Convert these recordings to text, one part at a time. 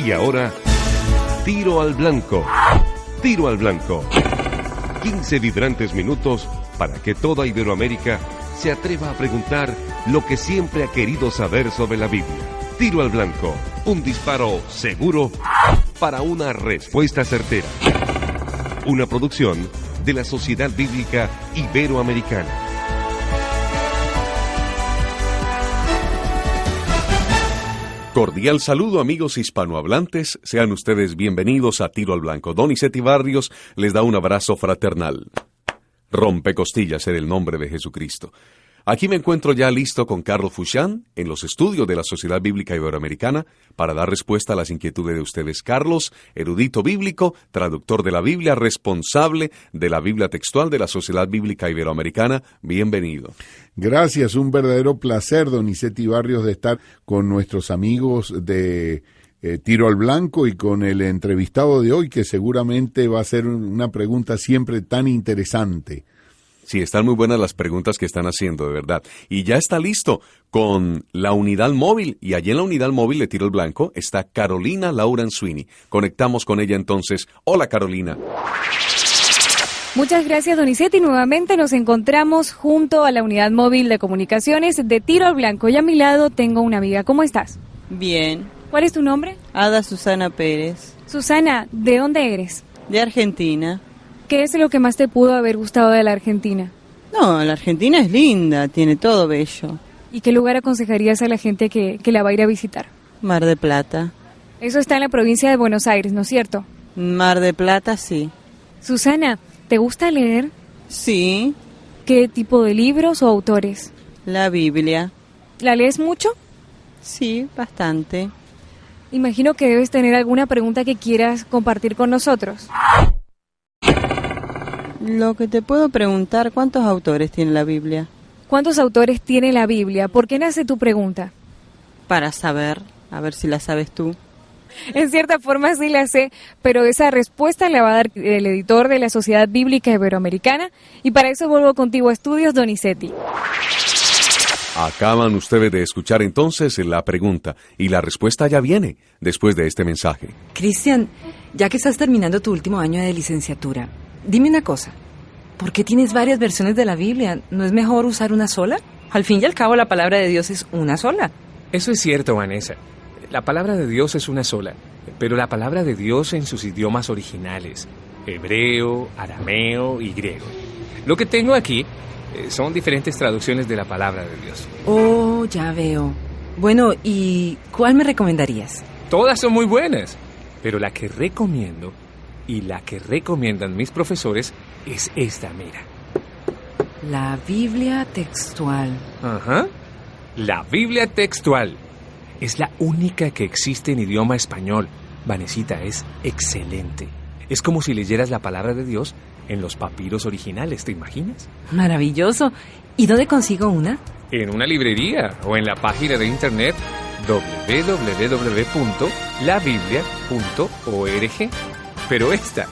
Y ahora, Tiro al Blanco. Tiro al Blanco. 15 vibrantes minutos para que toda Iberoamérica se atreva a preguntar lo que siempre ha querido saber sobre la Biblia. Tiro al Blanco. Un disparo seguro para una respuesta certera. Una producción de la Sociedad Bíblica Iberoamericana. Cordial saludo, amigos hispanohablantes. Sean ustedes bienvenidos a Tiro al Blanco. Donizetti Barrios les da un abrazo fraternal. Rompecostillas en el nombre de Jesucristo. Aquí me encuentro ya listo con Carlos Fouchán en los estudios de la Sociedad Bíblica Iberoamericana para dar respuesta a las inquietudes de ustedes. Carlos, erudito bíblico, traductor de la Biblia, responsable de la Biblia textual de la Sociedad Bíblica Iberoamericana. Bienvenido. Gracias, un verdadero placer, Donizetti Barrios, de estar con nuestros amigos de Tiro al Blanco y con el entrevistado de hoy, que seguramente va a ser una pregunta siempre tan interesante. Sí, están muy buenas las preguntas que están haciendo, de verdad. Y ya está listo con la unidad móvil. Y allí en la unidad móvil de Tiro al Blanco está Carolina Lauren Sweeney. Conectamos con ella entonces. Hola, Carolina. Muchas gracias, Donizetti. Nuevamente nos encontramos junto a la unidad móvil de comunicaciones de Tiro al Blanco. Y a mi lado tengo una amiga. ¿Cómo estás? Bien. ¿Cuál es tu nombre? Ada Susana Pérez. Susana, ¿de dónde eres? De Argentina. ¿Qué es lo que más te pudo haber gustado de la Argentina? No, la Argentina es linda, tiene todo bello. ¿Y qué lugar aconsejarías a la gente que la va a ir a visitar? Mar de Plata. Eso está en la provincia de Buenos Aires, ¿no es cierto? Mar de Plata, sí. Susana, ¿te gusta leer? Sí. ¿Qué tipo de libros o autores? La Biblia. ¿La lees mucho? Sí, bastante. Imagino que debes tener alguna pregunta que quieras compartir con nosotros. Lo que te puedo preguntar, ¿cuántos autores tiene la Biblia? ¿Cuántos autores tiene la Biblia? ¿Por qué nace tu pregunta? Para saber, a ver si la sabes tú. En cierta forma sí la sé, pero esa respuesta la va a dar el editor de la Sociedad Bíblica Iberoamericana, y para eso vuelvo contigo a Estudios, Donizetti. Acaban ustedes de escuchar entonces la pregunta, y la respuesta ya viene después de este mensaje. Cristian, ya que estás terminando tu último año de licenciatura, dime una cosa, ¿por qué tienes varias versiones de la Biblia? ¿No es mejor usar una sola? Al fin y al cabo, la palabra de Dios es una sola. Eso es cierto, Vanessa. La palabra de Dios es una sola, pero la palabra de Dios en sus idiomas originales, hebreo, arameo y griego. Lo que tengo aquí son diferentes traducciones de la palabra de Dios. Oh, ya veo. Bueno, ¿y cuál me recomendarías? Todas son muy buenas, pero la que recomiendo y la que recomiendan mis profesores es esta, mira. La Biblia textual. Ajá. La Biblia textual. Es la única que existe en idioma español. Vanesita, es excelente. Es como si leyeras la palabra de Dios en los papiros originales, ¿te imaginas? Maravilloso. ¿Y dónde consigo una? En una librería o en la página de internet www.labiblia.org. Pero esta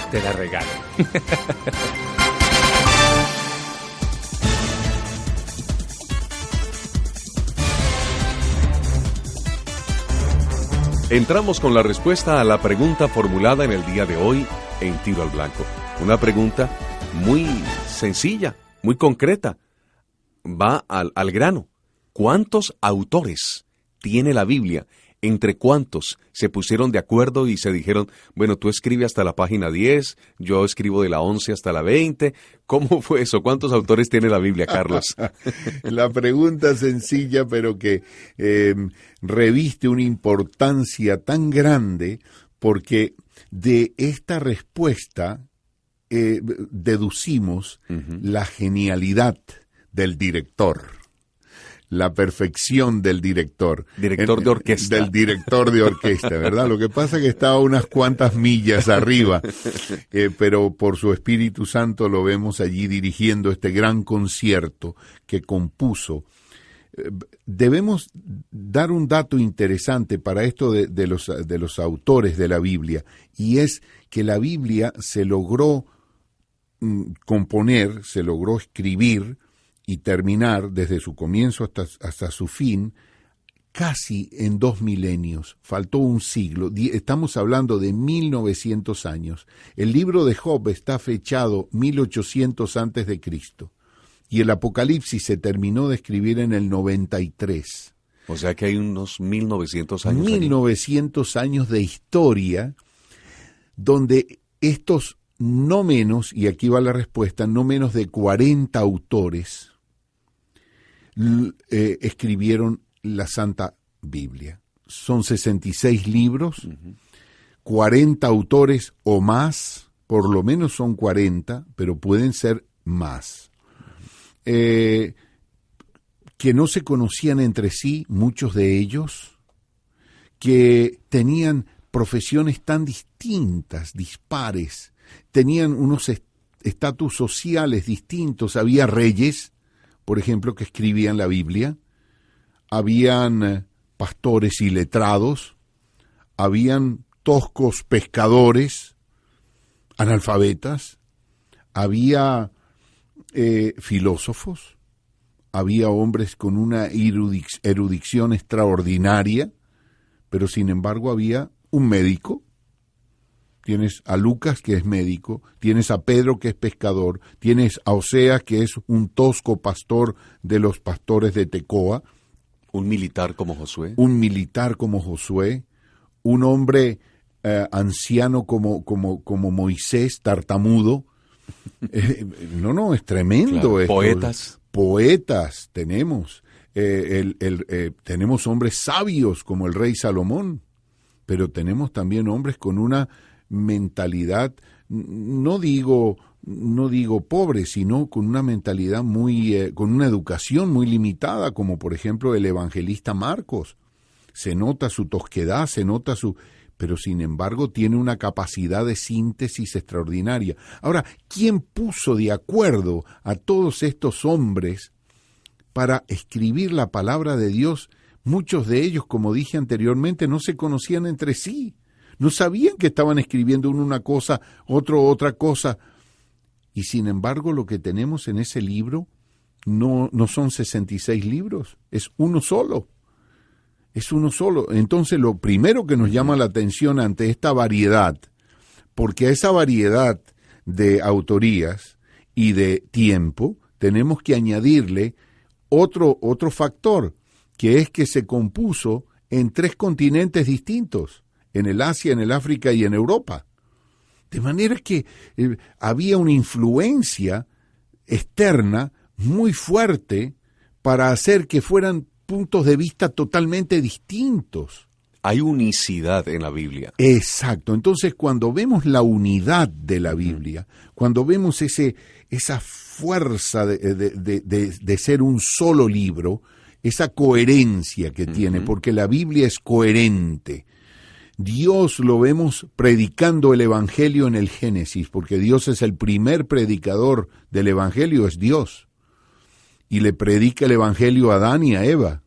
te la regalo. Entramos con la respuesta a la pregunta formulada en el día de hoy en Tiro al Blanco. Una pregunta muy sencilla, muy concreta. Va al grano. ¿Cuántos autores tiene la Biblia? ¿Entre cuántos se pusieron de acuerdo y se dijeron, bueno, tú escribes hasta la página 10, yo escribo de la 11 hasta la 20? ¿Cómo fue eso? ¿Cuántos autores tiene la Biblia, Carlos? La pregunta sencilla, pero que reviste una importancia tan grande, porque de esta respuesta deducimos la genialidad del director. La perfección del director. Director de orquesta. Del director de orquesta, ¿verdad? Lo que pasa es que estaba unas cuantas millas arriba, pero por su Espíritu Santo lo vemos allí dirigiendo este gran concierto que compuso. Debemos dar un dato interesante para esto de los autores de la Biblia, y es que la Biblia se logró componer, se logró escribir y terminar desde su comienzo hasta su fin casi en 2 milenios, faltó un siglo, estamos hablando de 1900 años. El libro de Job está fechado 1800 antes de Cristo y el Apocalipsis se terminó de escribir en el 93. O sea que hay unos 1900 años. 1900 años de historia donde estos no menos, y aquí va la respuesta, no menos de 40 autores escribieron la Santa Biblia. Son 66 libros, 40 autores o más, por lo menos son 40, pero pueden ser más. Que no se conocían entre sí, muchos de ellos, que tenían profesiones tan distintas, dispares, tenían unos estatus sociales distintos. Había reyes, por ejemplo, que escribían la Biblia, habían pastores y letrados, habían toscos pescadores, analfabetas, había filósofos, había hombres con una erudición extraordinaria, pero sin embargo había un médico. Tienes a Lucas, que es médico, tienes a Pedro, que es pescador, tienes a Oseas, que es un tosco pastor de los pastores de Tecoa. Un militar como Josué. Un militar como Josué, un hombre anciano como Moisés, tartamudo. No, es tremendo. Claro, esto. Poetas tenemos. Tenemos hombres sabios como el rey Salomón, pero tenemos también hombres con una mentalidad, no digo pobre, sino con una mentalidad con una educación muy limitada, como por ejemplo el evangelista Marcos. Se nota su tosquedad, pero sin embargo tiene una capacidad de síntesis extraordinaria. Ahora, ¿quién puso de acuerdo a todos estos hombres para escribir la palabra de Dios? Muchos de ellos, como dije anteriormente, no se conocían entre sí. No sabían que estaban escribiendo uno una cosa, otro otra cosa. Y sin embargo, lo que tenemos en ese libro no son 66 libros, es uno solo. Es uno solo. Entonces, lo primero que nos llama la atención ante esta variedad, porque a esa variedad de autorías y de tiempo, tenemos que añadirle otro factor, que es que se compuso en 3 continentes distintos, en el Asia, en el África y en Europa. De manera que había una influencia externa muy fuerte para hacer que fueran puntos de vista totalmente distintos. Hay unicidad en la Biblia. Exacto. Entonces, cuando vemos la unidad de la Biblia, cuando vemos esa fuerza de ser un solo libro, esa coherencia que tiene, porque la Biblia es coherente. Dios lo vemos predicando el Evangelio en el Génesis, porque Dios es el primer predicador del Evangelio, es Dios. Y le predica el Evangelio a Adán y a Eva.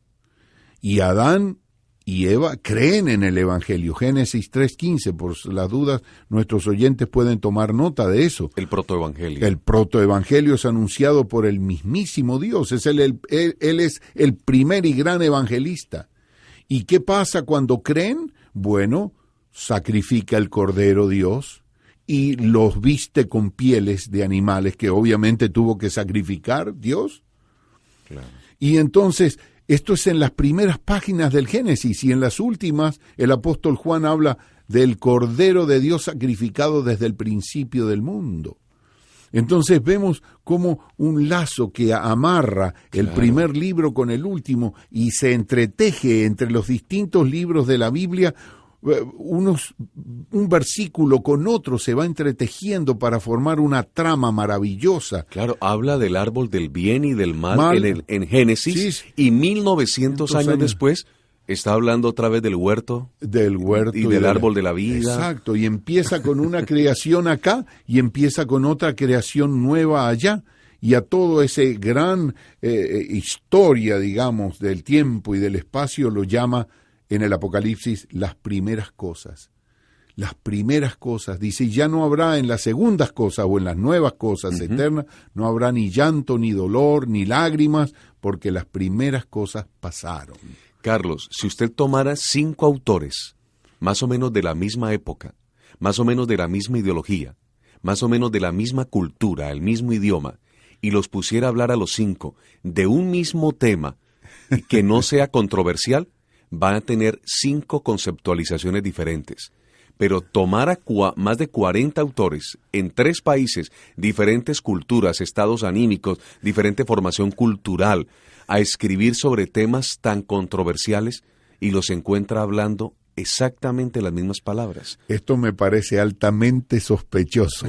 Y Adán y Eva creen en el Evangelio. Génesis 3:15, por las dudas, nuestros oyentes pueden tomar nota de eso. El protoevangelio. El protoevangelio es anunciado por el mismísimo Dios. Él es el primer y gran evangelista. ¿Y qué pasa cuando creen? Bueno, sacrifica el cordero Dios y los viste con pieles de animales que obviamente tuvo que sacrificar Dios. Claro. Y entonces, esto es en las primeras páginas del Génesis, y en las últimas el apóstol Juan habla del cordero de Dios sacrificado desde el principio del mundo. Entonces vemos como un lazo que amarra el primer libro con el último y se entreteje entre los distintos libros de la Biblia. Un versículo con otro se va entretejiendo para formar una trama maravillosa. Claro, habla del árbol del bien y del mal en Génesis, sí, y 1900 años después está hablando otra vez del huerto y del árbol de la vida. Exacto, y empieza con una creación acá y empieza con otra creación nueva allá. Y a todo ese gran historia, digamos, del tiempo y del espacio lo llama en el Apocalipsis las primeras cosas. Las primeras cosas. Dice, ya no habrá en las segundas cosas o en las nuevas cosas eternas, no habrá ni llanto, ni dolor, ni lágrimas, porque las primeras cosas pasaron. Carlos, si usted tomara 5 autores, más o menos de la misma época, más o menos de la misma ideología, más o menos de la misma cultura, el mismo idioma, y los pusiera a hablar a los 5 de un mismo tema que no sea controversial, van a tener 5 conceptualizaciones diferentes. Pero tomar a más de 40 autores en 3 países, diferentes culturas, estados anímicos, diferente formación cultural, a escribir sobre temas tan controversiales y los encuentra hablando exactamente las mismas palabras. Esto me parece altamente sospechoso.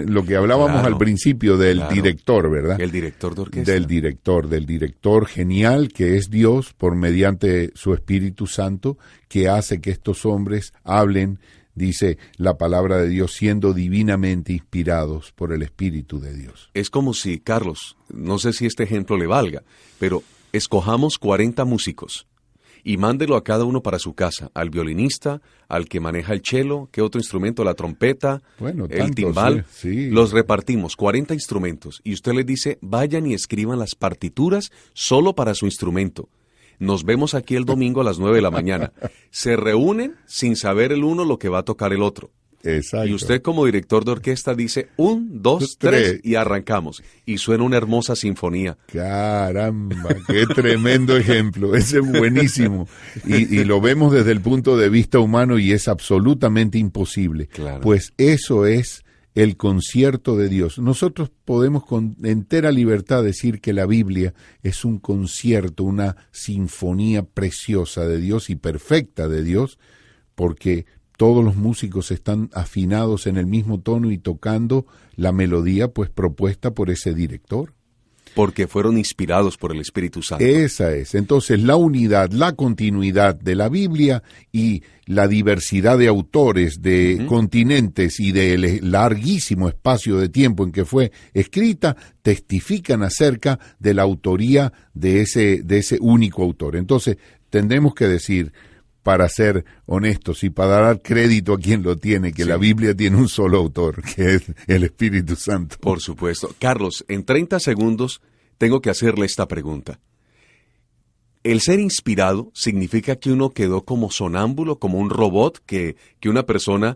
Lo que hablábamos al principio del director, ¿verdad? El director de orquesta. Del director genial que es Dios por mediante su Espíritu Santo, que hace que estos hombres hablen, dice la palabra de Dios, siendo divinamente inspirados por el Espíritu de Dios. Es como si, Carlos, no sé si este ejemplo le valga, pero escojamos 40 músicos y mándelo a cada uno para su casa, al violinista, al que maneja el cello, ¿qué otro instrumento? La trompeta, el timbal. Sí. Los repartimos, 40 instrumentos, y usted les dice, vayan y escriban las partituras solo para su instrumento. Nos vemos aquí el domingo a las 9 de la mañana. Se reúnen sin saber el uno lo que va a tocar el otro. Exacto. Y usted como director de orquesta dice 1, 2, 3 y arrancamos. Y suena una hermosa sinfonía. Caramba, qué tremendo ejemplo. Ese es buenísimo. Y lo vemos desde el punto de vista humano y es absolutamente imposible. Claro. Pues eso es el concierto de Dios. Nosotros podemos con entera libertad decir que la Biblia es un concierto, una sinfonía preciosa de Dios y perfecta de Dios, porque todos los músicos están afinados en el mismo tono y tocando la melodía pues propuesta por ese director. Porque fueron inspirados por el Espíritu Santo. Esa es. Entonces la unidad, la continuidad de la Biblia y la diversidad de autores, de continentes y del larguísimo espacio de tiempo en que fue escrita, testifican acerca de la autoría de ese único autor. Entonces tendremos que decir, para ser honestos y para dar crédito a quien lo tiene, que la Biblia tiene un solo autor, que es el Espíritu Santo. Por supuesto. Carlos, en 30 segundos tengo que hacerle esta pregunta. ¿El ser inspirado significa que uno quedó como sonámbulo, como un robot, que una persona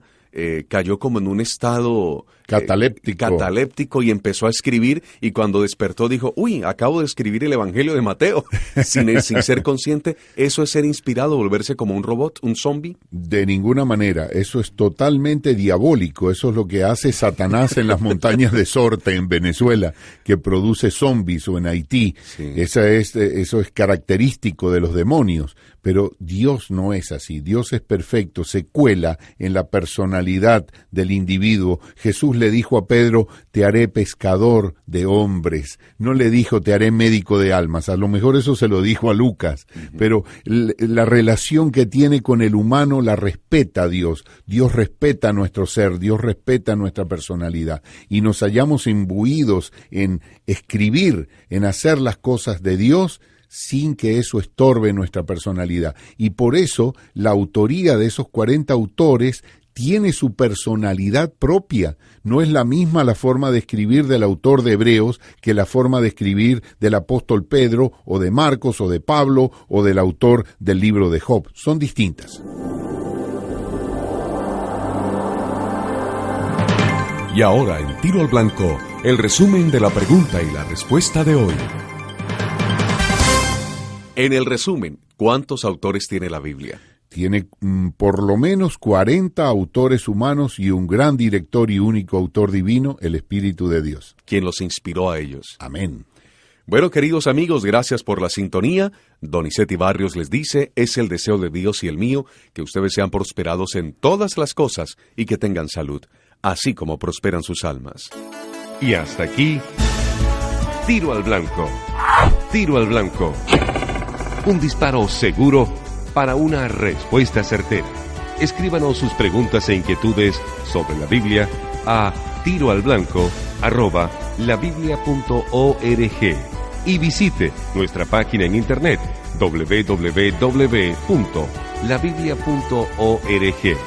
cayó como en un estado cataléptico y empezó a escribir, y cuando despertó dijo, uy, acabo de escribir el Evangelio de Mateo, sin ser consciente? ¿Eso es ser inspirado, volverse como un robot, un zombie? De ninguna manera, eso es totalmente diabólico. Eso es lo que hace Satanás en las montañas de Sorte en Venezuela, que produce zombies, o en Haití. Sí. Eso es característico de los demonios. Pero Dios no es así. Dios es perfecto, se cuela en la personalidad del individuo. Jesús le dijo a Pedro, te haré pescador de hombres. No le dijo, te haré médico de almas. A lo mejor eso se lo dijo a Lucas. Pero la relación que tiene con el humano la respeta Dios. Dios respeta nuestro ser, Dios respeta nuestra personalidad. Y nos hallamos imbuidos en escribir, en hacer las cosas de Dios, sin que eso estorbe nuestra personalidad. Y por eso la autoría de esos 40 autores tiene su personalidad propia. No es la misma la forma de escribir del autor de Hebreos que la forma de escribir del apóstol Pedro, o de Marcos, o de Pablo, o del autor del libro de Job. Son distintas. Y ahora, en Tiro al Blanco, el resumen de la pregunta y la respuesta de hoy. En el resumen, ¿cuántos autores tiene la Biblia? Tiene por lo menos 40 autores humanos y un gran director y único autor divino, el Espíritu de Dios. ¿Quién los inspiró a ellos? Amén. Bueno, queridos amigos, gracias por la sintonía. Donizetti Barrios les dice, es el deseo de Dios y el mío, que ustedes sean prosperados en todas las cosas y que tengan salud, así como prosperan sus almas. Y hasta aquí, Tiro al Blanco. Tiro al Blanco. Un disparo seguro para una respuesta certera. Escríbanos sus preguntas e inquietudes sobre la Biblia a tiroalblanco@labiblia.org y visite nuestra página en internet www.labiblia.org.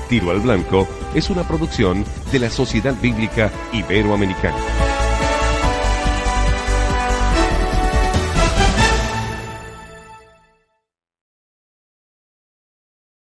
Tiro al Blanco es una producción de la Sociedad Bíblica Iberoamericana.